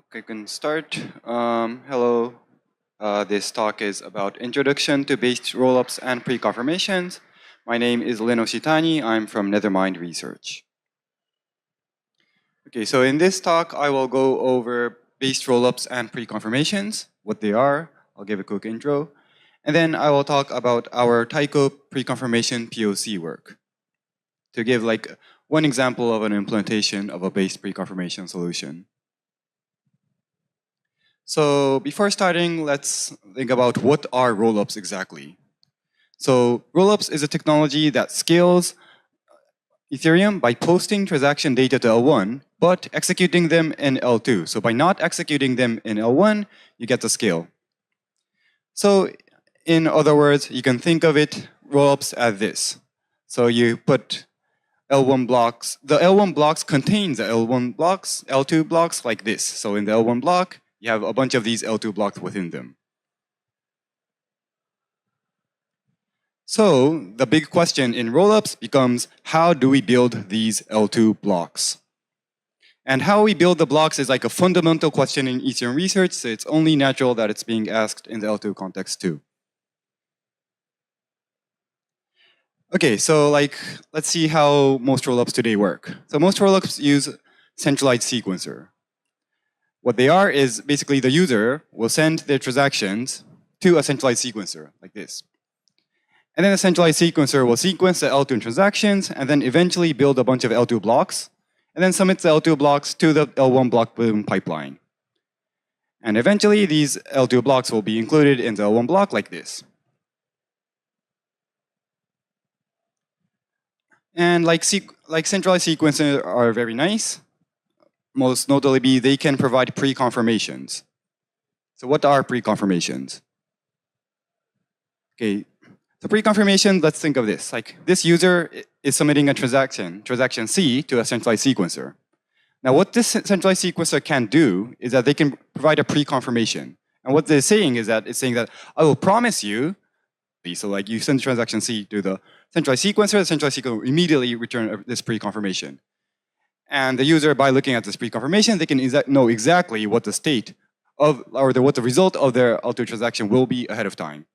Okay, can start. Hello. This talk is about Introduction to Based Rollups and Preconfirmations. My name is Lin Oshitani. I'm from Nethermind Research. Okay, so in this talk, I will go over based rollups and preconfirmations, what they are. I'll give a quick intro. And then I will talk about our Taiko preconfirmation POC work to give like one example of an implementation of a based preconfirmation solution. So before starting, let's think about what are rollups exactly. So rollups is a technology that scales Ethereum by posting transaction data to L1, but executing them in L2. So by not executing them in L1, you get the scale. So in other words, you can think of it rollups as this. So you put L1 blocks. The L1 blocks contains the L1 blocks, L2 blocks like this. So in the L1 block, you have a bunch of these L2 blocks within them. So the big question in rollups becomes, how do we build these L2 blocks? And how we build the blocks is like a fundamental question in Ethereum research, so it's only natural that it's being asked in the L2 context too. Okay, so let's see how most rollups today work. So most rollups use centralized sequencer. What they are is basically the user will send their transactions to a centralized sequencer like this. And then the centralized sequencer will sequence the L2 transactions and then eventually build a bunch of L2 blocks and then submit the L2 blocks to the L1 block building pipeline. And eventually these L2 blocks will be included in the L1 block like this. And like centralized sequencers are very nice. Most notably, they can provide preconfirmations. So what are preconfirmations? Okay, so preconfirmation, let's think of this. Like this user is submitting a transaction C to a centralized sequencer. Now what this centralized sequencer can do is that they can provide a preconfirmation. And what they're saying is that it's saying that I will promise you, so like you send transaction C to the centralized sequencer, the centralized sequencer will immediately return this preconfirmation. And the user, by looking at this preconfirmation, they can know exactly what the state of, or what the result of their L2 transaction will be ahead of time.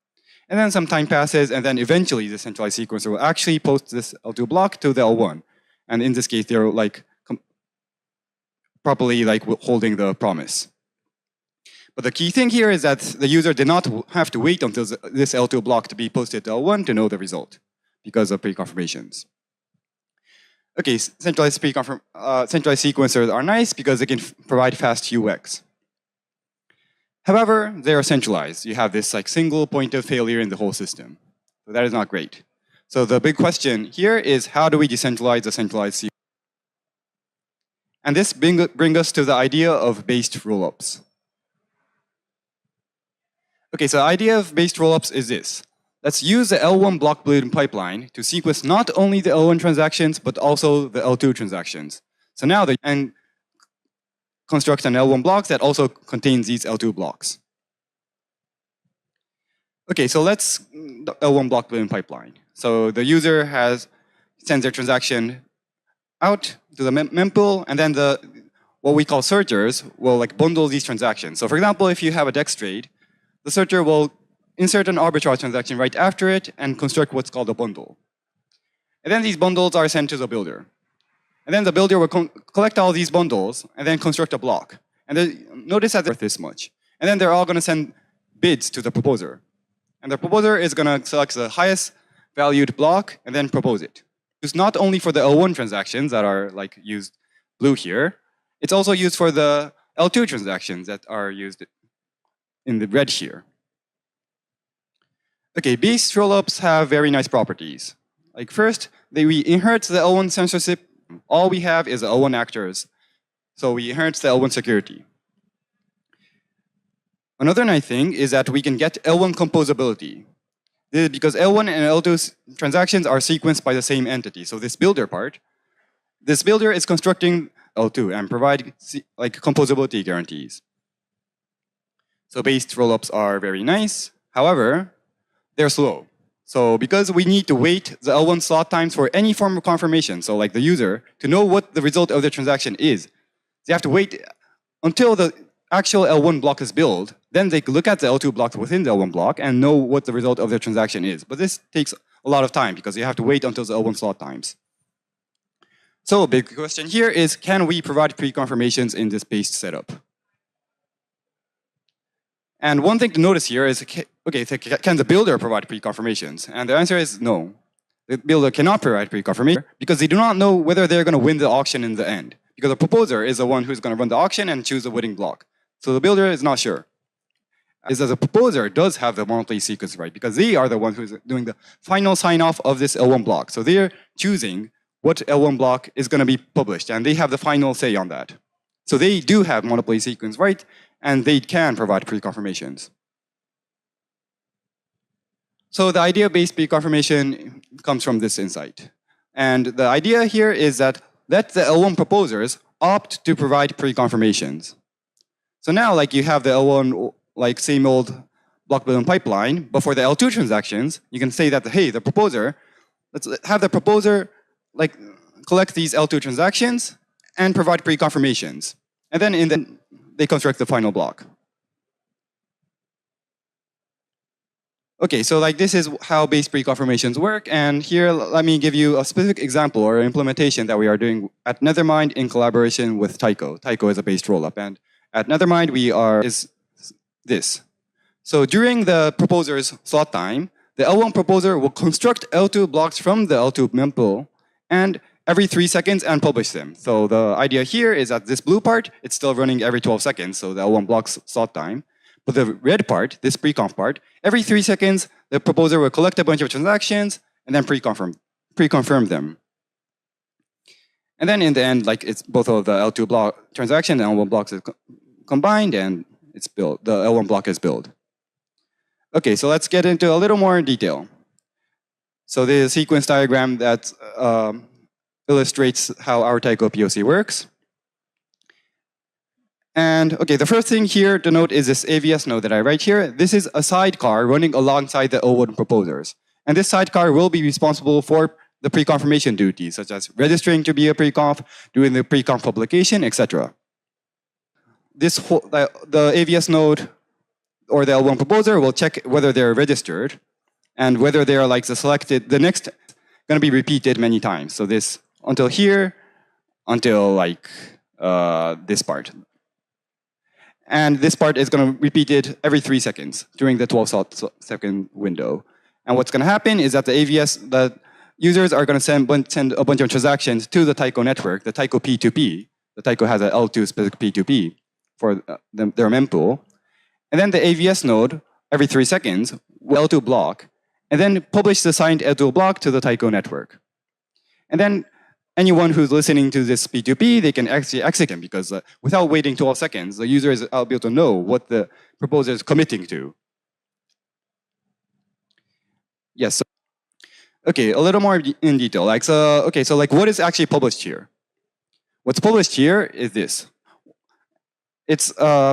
And then some time passes, and then eventually the centralized sequencer will actually post this L2 block to the L1. And in this case, they're like properly like holding the promise. But the key thing here is that the user did not have to wait until this L2 block to be posted to L1 to know the result because of preconfirmations. Okay, centralized sequencers are nice because they can provide fast UX. However, they are centralized. You have this like single point of failure in the whole system. So that is not great. So the big question here is, how do we decentralize the centralized sequencer? And this brings us to the idea of based rollups. Okay, so the idea of based rollups is this. Let's use the L1 block building pipeline to sequence not only the L1 transactions, but also the L2 transactions. So now and construct an L1 block that also contains these L2 blocks. Okay, so let's the L1 block building pipeline. So the user sends their transaction out to the mempool, and then what we call searchers will like bundle these transactions. So for example, if you have a DEX trade, the searcher will insert an arbitrage transaction right after it and construct what's called a bundle. And then these bundles are sent to the builder. And then the builder will collect all these bundles and then construct a block. And notice that they're worth this much. And then they're all going to send bids to the proposer. And the proposer is going to select the highest valued block and then propose it. It's not only for the L1 transactions that are like used blue here. It's also used for the L2 transactions that are used in the red here. Okay, based rollups have very nice properties. Like first, we inherit the L1 censorship. All we have is the L1 actors. So we inherit the L1 security. Another nice thing is that we can get L1 composability. This is because L1 and L2 transactions are sequenced by the same entity. So this builder part, this builder is constructing L2 and provide like composability guarantees. So based rollups are very nice. However, they're slow. So because we need to wait the L1 slot times for any form of confirmation, so like the user, to know what the result of the transaction is, they have to wait until the actual L1 block is built, then they look at the L2 blocks within the L1 block and know what the result of their transaction is. But this takes a lot of time because you have to wait until the L1 slot times. So a big question here is, can we provide pre-confirmations in this based setup? And one thing to notice here is, okay, so can the builder provide pre-confirmations? And the answer is no. The builder cannot provide pre-confirmation because they do not know whether they're going to win the auction in the end. Because the proposer is the one who's going to run the auction and choose the winning block. So the builder is not sure. As the proposer does have the monopoly sequence right because they are the one who's doing the final sign-off of this L1 block. So they're choosing what L1 block is going to be published, and they have the final say on that. So they do have monopoly sequence right, and they can provide pre-confirmations. So the idea-based pre-confirmation comes from this insight. And the idea here is that let the L1 proposers opt to provide pre-confirmations. So now like you have the L1 like same old block building pipeline, but for the L2 transactions, you can say that, hey, the proposer, let's have the proposer like collect these L2 transactions and provide pre-confirmations. And then they construct the final block. Okay, so like this is how base pre-confirmations work. And here, let me give you a specific example or implementation that we are doing at Nethermind in collaboration with Tycho. Tycho is a based rollup. And at Nethermind, is this. So during the proposer's slot time, the L1 proposer will construct L2 blocks from the L2 mempool and every 3 seconds and publish them. So the idea here is that this blue part, it's still running every 12 seconds, so the L1 block's slot time. But the red part, this pre-conf part, every 3 seconds, the proposer will collect a bunch of transactions and then pre-confirm them. And then in the end, like it's both of the L2 block transaction and L1 blocks is combined and it's built. The L1 block is built. Okay, so let's get into a little more detail. So the sequence diagram that illustrates how our Tycho POC works. And okay, the first thing here to note is this AVS node that I write here. This is a sidecar running alongside the L1 proposers. And this sidecar will be responsible for the pre-confirmation duties, such as registering to be a pre-conf, doing the pre-conf publication, etc. This the AVS node or the L1 proposer will check whether they're registered and whether they're like the next going to be repeated many times. So this until here, until like this part. And this part is going to be repeated every 3 seconds during the 12-second window. And what's going to happen is that the users are going to send a bunch of transactions to the Tycho network, the Tycho P2P. The Tycho has an L2 specific P2P for their mempool. And then the AVS node, every 3 seconds, will L2 block, and then publish the signed L2 block to the Tycho network. And then anyone who's listening to this P2P, they can actually execute it because without waiting 12 seconds, the user is able to know what the proposer is committing to. Yes. So, okay, a little more in detail. Like so, okay, so like what is actually published here? What's published here is this. It's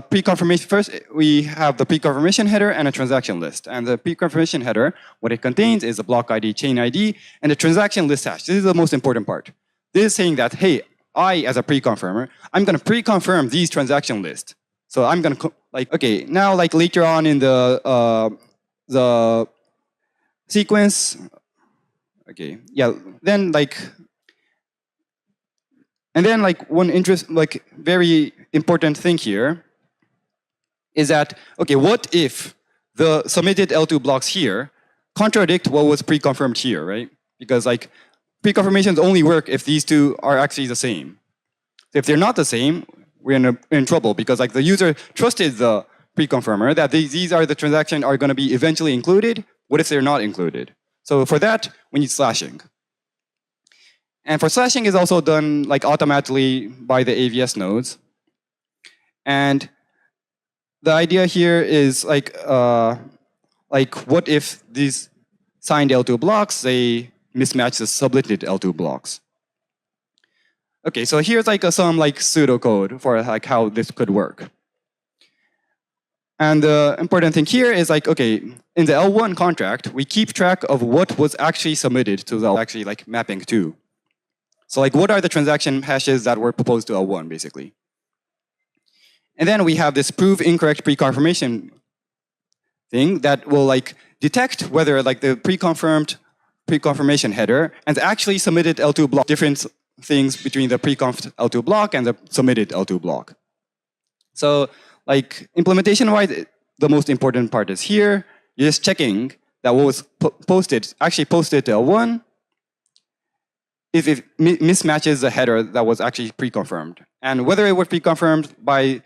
pre-confirmation. First, we have the pre-confirmation header and a transaction list. And the pre-confirmation header, what it contains is a block ID, chain ID, and a transaction list hash. This is the most important part. This is saying that, hey, I, as a pre-confirmer, I'm going to pre-confirm these transaction lists. So I'm going to, like, okay, now, like, later on in the sequence, okay, yeah, then, like, and then, like, one very important thing here is that, okay, what if the submitted L2 blocks here contradict what was pre-confirmed here, right? Because, like, pre-confirmations only work if these two are actually the same. If they're not the same, we're in trouble because, like, the user trusted the pre-confirmer that these are the transactions are going to be eventually included. What if they're not included? So for that, we need slashing. And for slashing is also done like automatically by the AVS nodes. And the idea here is like what if these signed L2 blocks, they mismatch the subletted L2 blocks? Okay, so here's like some like pseudocode for like how this could work. And the important thing here is like, okay, in the L1 contract, we keep track of what was actually submitted to the actually like mapping to. So like what are the transaction hashes that were proposed to L1 basically? And then we have this prove incorrect preconfirmation thing that will like detect whether like the preconfirmation header and the actually submitted L2 block, different things between the preconfed L2 block and the submitted L2 block. So like implementation-wise, the most important part is here. You're just checking that what was actually posted to L1 if it mismatches the header that was actually pre-confirmed. And whether it was pre-confirmed by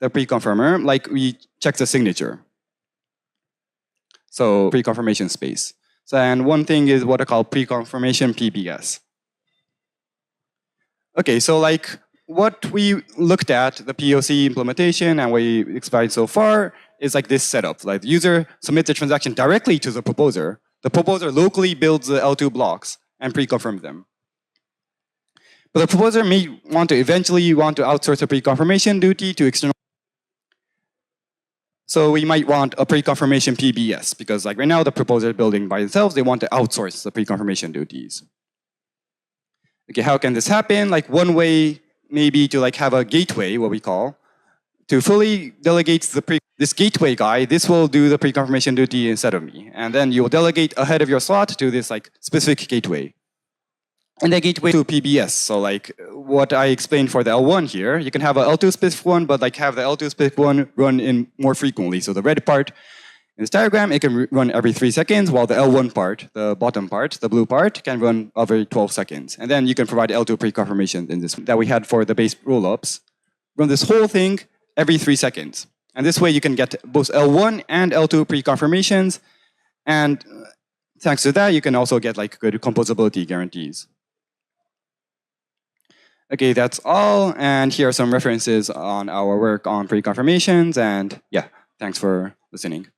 the pre-confirmer, like we check the signature. So pre-confirmation space. So and one thing is what I call pre-confirmation PBS. Okay, so like what we looked at, the POC implementation and we explained so far is like this setup. Like the user submits the transaction directly to the proposer. The proposer locally builds the L2 blocks and pre-confirms them. But the proposer may eventually want to outsource the pre-confirmation duty to external. So we might want a pre-confirmation PBS because like right now the proposer is building by themselves, they want to outsource the pre-confirmation duties. Okay, how can this happen? Like one way maybe to like have a gateway, what we call, to fully delegate this gateway guy, this will do the pre-confirmation duty instead of me. And then you will delegate ahead of your slot to this like specific gateway. And the gateway to PBS. So like what I explained for the L1 here, you can have a L2 specific one, but like have the L2 specific one run in more frequently. So the red part in this diagram, it can run every 3 seconds, while the L1 part, the bottom part, the blue part, can run every 12 seconds. And then you can provide L2 pre-confirmation in this that we had for the base rollups. Run this whole thing every 3 seconds. And this way you can get both L1 and L2 pre-confirmations. And thanks to that, you can also get like good composability guarantees. Okay, that's all. And here are some references on our work on pre-confirmations. And yeah, thanks for listening.